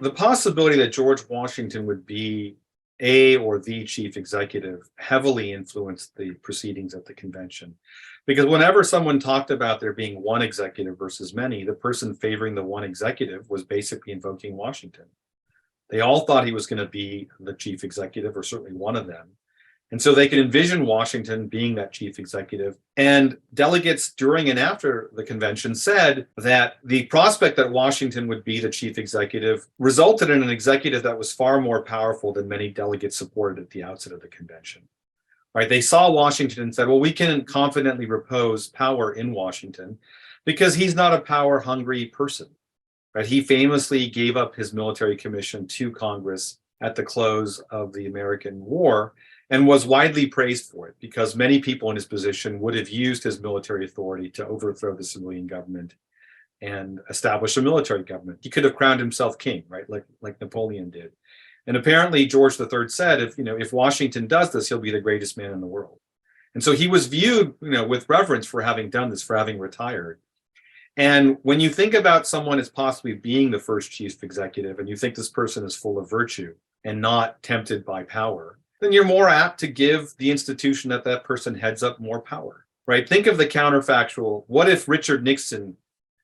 The possibility that George Washington would be a or the chief executive heavily influenced the proceedings at the convention. Because whenever someone talked about there being one executive versus many, the person favoring the one executive was basically invoking Washington. They all thought he was going to be the chief executive, or certainly one of them. And so they could envision Washington being that chief executive. And delegates during and after the convention said that the prospect that Washington would be the chief executive resulted in an executive that was far more powerful than many delegates supported at the outset of the convention. Right? They saw Washington and said, well, we can confidently repose power in Washington because he's not a power-hungry person. Right? He famously gave up his military commission to Congress at the close of the American War and was widely praised for it because many people in his position would have used his military authority to overthrow the civilian government and establish a military government. He could have crowned himself king, right, like Napoleon did. And apparently George III said, if Washington does this, he'll be the greatest man in the world. And so he was viewed, with reverence for having done this, for having retired. And when you think about someone as possibly being the first chief executive, and you think this person is full of virtue and not tempted by power, then you're more apt to give the institution that person heads up more power, right? Think of the counterfactual. What if Richard Nixon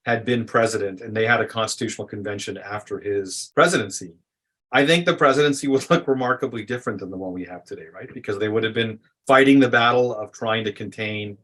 had been president and they had a constitutional convention after his presidency? I think the presidency would look remarkably different than the one we have today, right? Because they would have been fighting the battle of trying to contain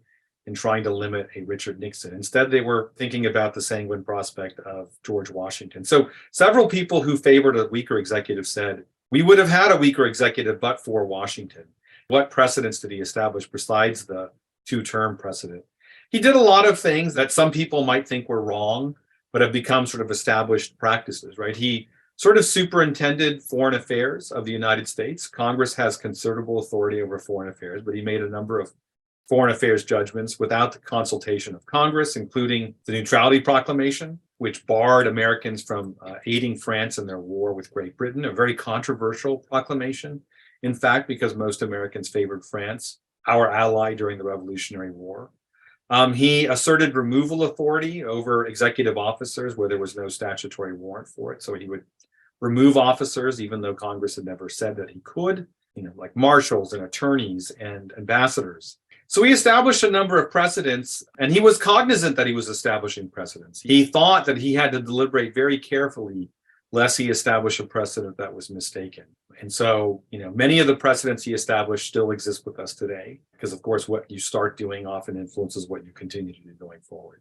and trying to limit a Richard Nixon. Instead, they were thinking about the sanguine prospect of George Washington. So several people who favored a weaker executive said, we would have had a weaker executive but for Washington. What precedents did he establish besides the two-term precedent? He did a lot of things that some people might think were wrong, but have become sort of established practices, right? He sort of superintended foreign affairs of the United States. Congress has considerable authority over foreign affairs, but he made a number of foreign affairs judgments without the consultation of Congress, including the Neutrality Proclamation, which barred Americans from aiding France in their war with Great Britain, a very controversial proclamation, in fact, because most Americans favored France, our ally during the Revolutionary War. He asserted removal authority over executive officers where there was no statutory warrant for it. So he would remove officers, even though Congress had never said that he could, like marshals and attorneys and ambassadors. So he established a number of precedents, and he was cognizant that he was establishing precedents. He thought that he had to deliberate very carefully lest he establish a precedent that was mistaken. And so, many of the precedents he established still exist with us today, because of course, what you start doing often influences what you continue to do going forward.